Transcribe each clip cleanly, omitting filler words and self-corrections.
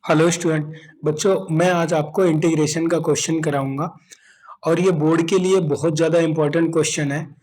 Hello student. बच्चों, मैं आज आपको इंटीग्रेशन का क्वेश्चन कराऊंगा और ये बोर्ड के लिए बहुत ज़्यादा इम्पोर्टेंट क्वेश्चन है,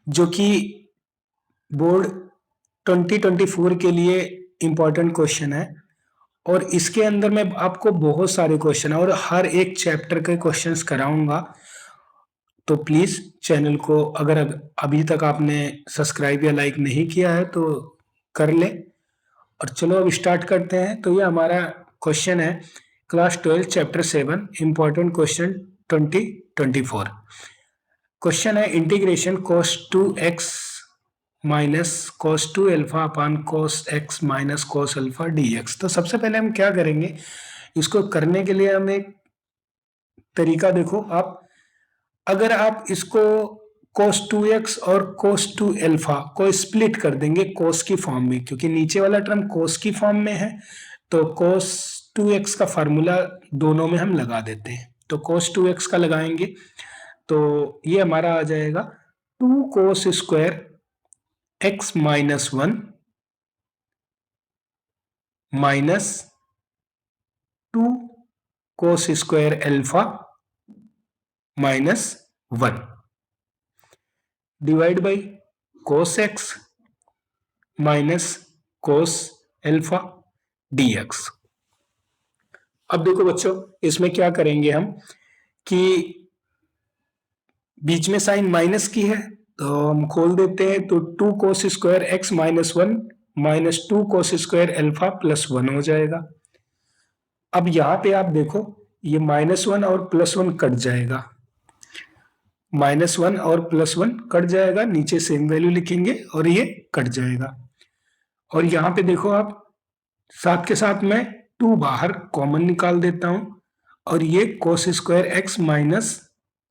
जो कि बोर्ड 2024 के लिए इम्पोर्टेंट क्वेश्चन है। और इसके अंदर मैं आपको बहुत सारे क्वेश्चन और हर एक चैप्टर के क्वेश्चंस कराऊंगा। तो प्लीज़ चैनल को अगर अभी तक आपने सब्सक्राइब या लाइक नहीं किया है तो कर ले। और चलो अब स्टार्ट करते हैं। तो ये हमारा क्वेश्चन है class 12 chapter 7 important question 2024। Question है integration cos 2x minus cos 2 alpha upon cos x minus cos alpha dx। तो सबसे पहले हम क्या करेंगे, इसको करने के लिए हम एक तरीका देखो आप। अगर आप इसको cos 2x और cos 2 अल्फा को स्प्लिट कर देंगे cos की फॉर्म में, क्योंकि नीचे वाला टर्म cos की फॉर्म में है, तो cos 2x का फार्मूला दोनों में हम लगा देते हैं। तो cos 2x का लगाएंगे तो ये हमारा आ जाएगा 2 cos square x minus 1 minus 2 cos square alpha minus 1 divide by cos x minus cos alpha dx। अब देखो बच्चों, इसमें क्या करेंगे हम कि बीच में साइन माइनस की है तो हम खोल देते हैं, तो 2 cos square x minus 1 minus 2 cos square alpha plus 1 हो जाएगा। अब यहां पे आप देखो, ये -1 और +1 कट जाएगा, -1 और +1 कट जाएगा, नीचे सेम वैल्यू लिखेंगे और ये कट जाएगा। और यहाँ पे देखो आप, साथ के साथ मैं 2 बाहर कॉमन निकाल देता हूं और ये cos square x minus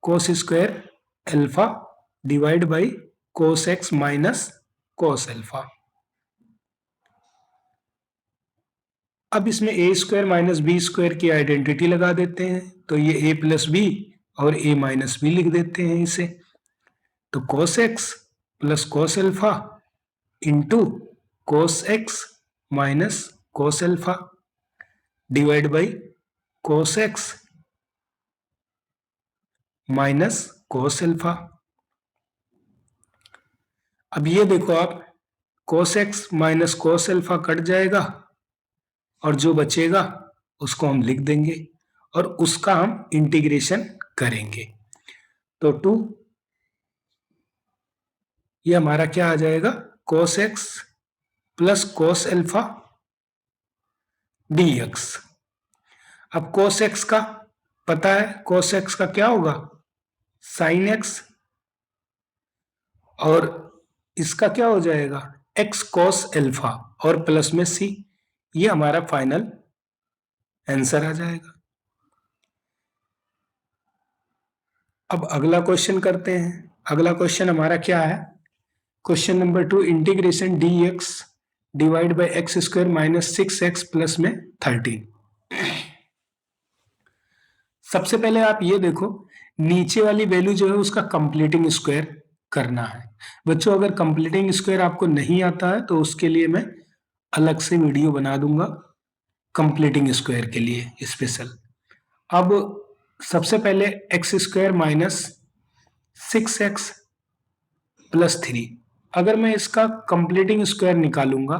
cos square alpha divide by cos x minus cos alpha. अब इसमें ए स्क्वायर माइनस बी स्क्वायर की आइडेंटिटी लगा देते हैं, तो ये a प्लस बी और a माइनस बी लिख देते हैं इसे। तो cos x plus cos alpha into cos x minus cos alpha divide by cos x minus cos alpha. अब ये देखो आप, cos x minus cos alpha cut जाएगा और जो बचेगा उसको हम लिख देंगे और उसका हम इंटीग्रेशन करेंगे। तो 2, ये हमारा क्या आ जाएगा, cos x plus cos alpha dx। अब cos x का पता है, cos x का क्या होगा, sin x, और इसका क्या हो जाएगा, x cos अल्फा और प्लस में c। ये हमारा फाइनल आंसर आ जाएगा। अब अगला क्वेश्चन करते हैं। अगला क्वेश्चन हमारा क्या है, question number 2, integration dx divide by x square minus 6x plus में 13। सबसे पहले आप ये देखो, नीचे वाली वैल्यू जो है उसका कंप्लीटिंग स्क्वायर करना है। बच्चों, अगर कंप्लीटिंग स्क्वायर आपको नहीं आता है तो उसके लिए मैं अलग से वीडियो बना दूंगा, कंप्लीटिंग स्क्वायर के लिए स्पेशल। अब सबसे पहले x square minus 6x plus 3, अगर मैं इसका कंप्लीटिंग स्क्वायर निकालूंगा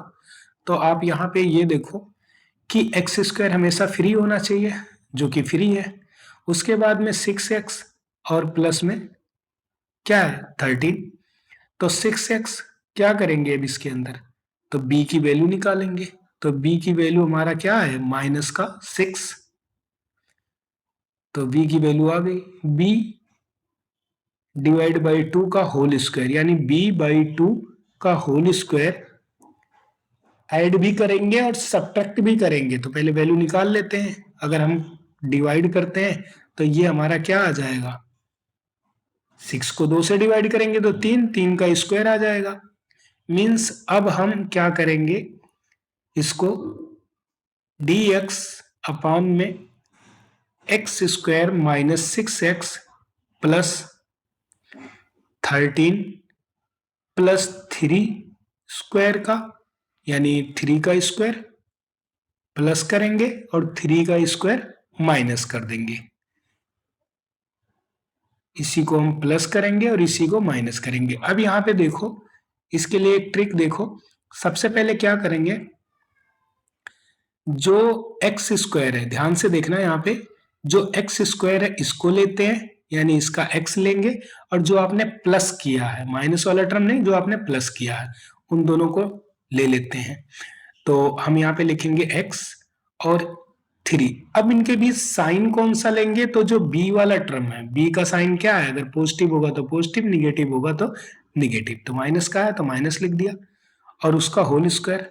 तो आप यहाँ पे ये देखो कि एक्स स्क्वायर हमेशा फ्री होना चाहिए, जो कि फ्री है। उसके बाद में 6x और प्लस में क्या है 13। तो 6x क्या करेंगे अब इसके अंदर, तो b की वैल्यू निकालेंगे। तो b की वैल्यू हमारा क्या है, माइनस का 6। तो b की वैल्यू आ गई, b डिवाइड बाई 2 का होल स्क्वायर, यानी b बाई 2 का होल स्क्वायर। ऐड भी करेंगे और सब्ट्रैक्ट भी करेंगे, तो पहले वैल्यू निकाल लेते हैं। अगर हम डिवाइड करते हैं तो ये हमारा क्या आ जाएगा, 6 को 2 से डिवाइड करेंगे तो 3, 3 का स्क्वायर आ जाएगा। मीन्स अब हम क्या करेंगे, इसको dx अपान में x square minus 6x plus 13 plus 3 square का, यानी 3 का स्क्वायर प्लस करेंगे और 3 का स्क्वायर माइनस कर देंगे। इसी को हम प्लस करेंगे और इसी को माइनस करेंगे। अब यहाँ पे देखो, इसके लिए एक ट्रिक देखो। सबसे पहले क्या करेंगे, जो एक्स स्क्वायर है, ध्यान से देखना यहाँ पे, जो एक्स स्क्वायर है इसको लेते हैं, यानी इसका एक्स लेंगे, और जो आपने प्लस किया है, माइनस वाला टर्म नहीं, जो आपने प्लस किया है, उन दोनों को ले लेते हैं। तो हम यहाँ पे लिखेंगे एक्स और 3। अब इनके बीच साइन कौन सा लेंगे, तो जो बी वाला टर्म है, बी का साइन क्या है, अगर पॉजिटिव होगा तो पॉजिटिव, निगेटिव होगा तो निगेटिव। तो माइनस का है तो माइनस लिख दिया, और उसका होल स्क्वायर।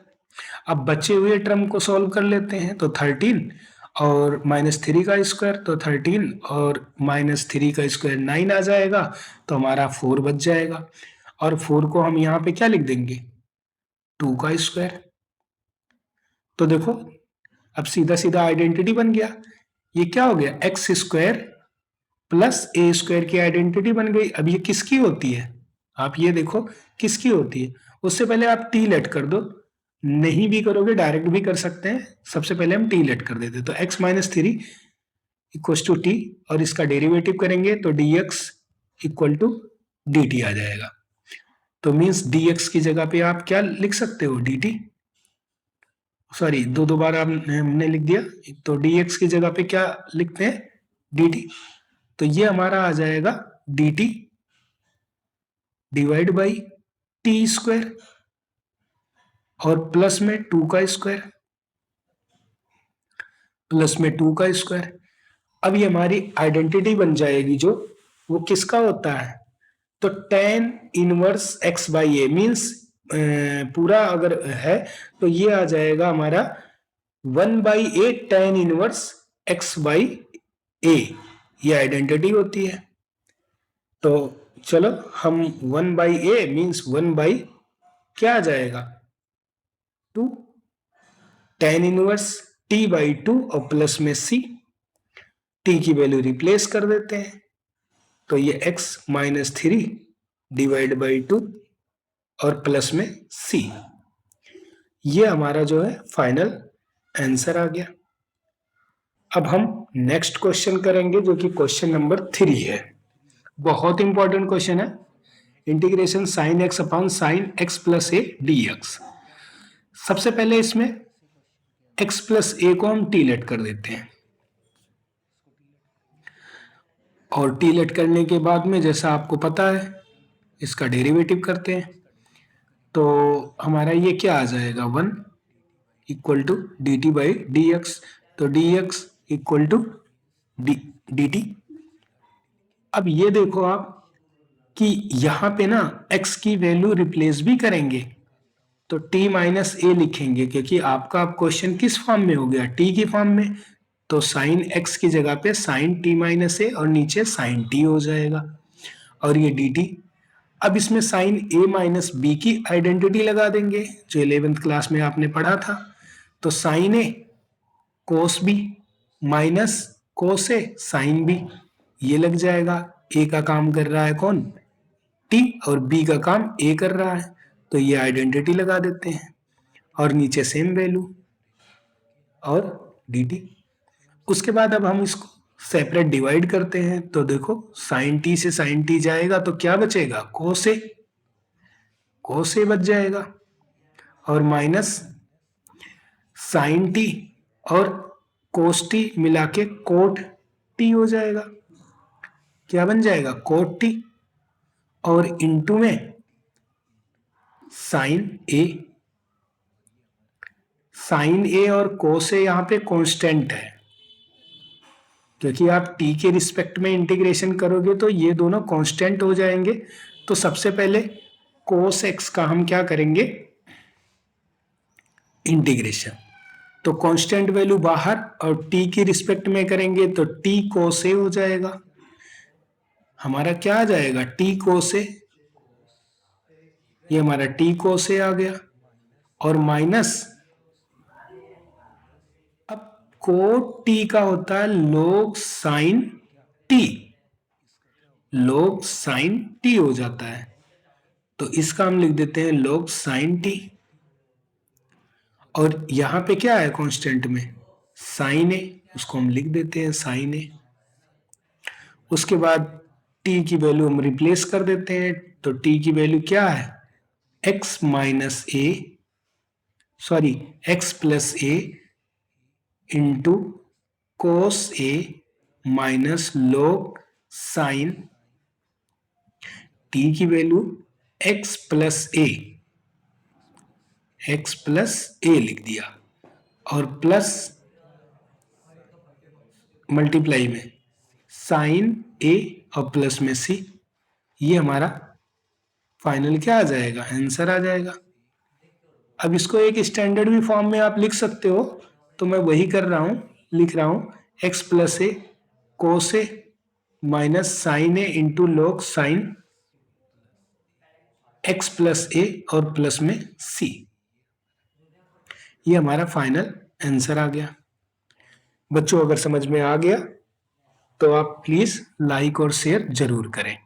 अब बचे हुए टर्म को सॉल्व कर लेते हैं, तो 13 और -3 का स्क्वायर, तो 13 और -3 का स्क्वायर 9 आ जाएगा, तो हमारा 4 बच जाएगा। और 4 को हम यहाँ पे क्या लिख देंगे, 2 का स्क्वायर। तो देखो, अब सीधा सीधा आइडेंटिटी बन गया। ये क्या हो गया, एक्स स्क्वायर प्लस ए स्क्वायर की आइडेंटिटी बन गई। अब ये किसकी होती है, आप ये देखो किसकी होती है। उससे पहले आप टी लेट कर दो, नहीं भी करोगे डायरेक्ट भी कर सकते हैं। सबसे पहले हम टी लेट कर देते, तो x minus 3 equal to T, और इसका डेरिवेटिव करेंगे तो dx इक्वल टू dt आ जाएगा। तो मीन्स dx की जगह पे आप क्या लिख सकते हो, dt। सॉरी, दो बार हमने लिख दिया, तो dx की जगह पे क्या लिखते हैं, dt। तो ये हमारा आ जाएगा dt divide by T square, और प्लस में 2 का स्क्वायर, प्लस में 2 का स्क्वायर। अब ये हमारी आइडेंटिटी बन जाएगी, जो वो किसका होता है, तो tan inverse x by A, means पूरा अगर है तो ये आ जाएगा हमारा 1/8 tan इनवर्स x बाई ए, ये आइडेंटिटी होती है। तो चलो हम 1/a मीन्स 1 बाई क्या आ जाएगा, 2 tan इनवर्स t बाई 2 और प्लस में c, t की वैल्यू रिप्लेस कर देते हैं, तो ये x माइनस 3 डिवाइड बाई 2 और प्लस में c, ये हमारा जो है फाइनल आंसर आ गया। अब हम नेक्स्ट क्वेश्चन करेंगे, जो कि क्वेश्चन नंबर 3 है। बहुत इंपॉर्टेंट क्वेश्चन है, integration sine x upon sine x plus A D x. सबसे पहले इसमें x प्लस ए को हम टी लेट कर देते हैं, और टी लेट करने के बाद में जैसा आपको पता है इसका डेरिवेटिव करते हैं, तो हमारा ये क्या आ जाएगा, 1 equal to D T by D X, तो D X equal to D T. अब ये देखो आप कि यहाँ पे ना x की वैल्यू रिप्लेस भी करेंगे, तो t माइनस ए लिखेंगे, क्योंकि आपका क्वेश्चन किस फॉर्म में हो गया, t की फॉर्म में। तो साइन x की जगह पे साइन t माइनस ए और नीचे साइन t हो जाएगा, और ये dt। अब इसमें साइन a माइनस बी की आइडेंटिटी लगा देंगे, जो 11th क्लास में आपने पढ़ा था। तो साइन ए कोस बी माइनस कोस ए साइन बी, ये लग जाएगा। ए का काम कर रहा है कौन, टी, और बी का काम ए कर रहा है, तो ये आइडेंटिटी लगा देते हैं, और नीचे सेम वैल्यू और डी टी। उसके बाद अब हम इसको सेपरेट डिवाइड करते हैं, तो देखो साइन टी से साइन टी जाएगा तो क्या बचेगा, कोस ए बच जाएगा, और माइनस साइन टी और कोस टी मिला के कोट टी हो जाएगा। क्या बन जाएगा, कोट टी, और इनटू में साइन ए। साइन ए और कोस ए यहाँ पे कांस्टेंट है, क्योंकि आप t के रिस्पेक्ट में इंटीग्रेशन करोगे तो ये दोनों कांस्टेंट हो जाएंगे। तो सबसे पहले कोस x का हम क्या करेंगे, इंटीग्रेशन, तो कांस्टेंट वैल्यू बाहर, और t की रिस्पेक्ट में करेंगे तो t कोस ए हो जाएगा। हमारा क्या आ जाएगा, t कोस ए, ये हमारा t कोस ए आ गया, और माइनस, अब कोट टी का होता है लोग साइन टी, लोग साइन टी हो जाता है, तो इसका हम लिख देते हैं लोग साइन टी। और यहाँ पे क्या है कांस्टेंट में, साइन ए, उसको हम लिख देते हैं साइन ए। उसके बाद t की वैल्यू हम रिप्लेस कर देते हैं, तो t की वैल्यू क्या है, x minus A, sorry x plus A into cos A minus log sign, t की वैल्यू x प्लस ए, x प्लस ए लिख दिया, और प्लस मल्टीप्लाई में साइन ए और प्लस में सी। ये हमारा फाइनल क्या आ जाएगा, आंसर आ जाएगा। अब इसको एक स्टैंडर्ड भी फॉर्म में आप लिख सकते हो, तो मैं वही कर रहा हूं, लिख रहा हूं x plus A cos A minus sine A into log sine x plus A और प्लस में c। ये हमारा फाइनल आंसर आ गया। बच्चों अगर समझ में आ गया तो आप प्लीज लाइक और शेयर जरूर करें।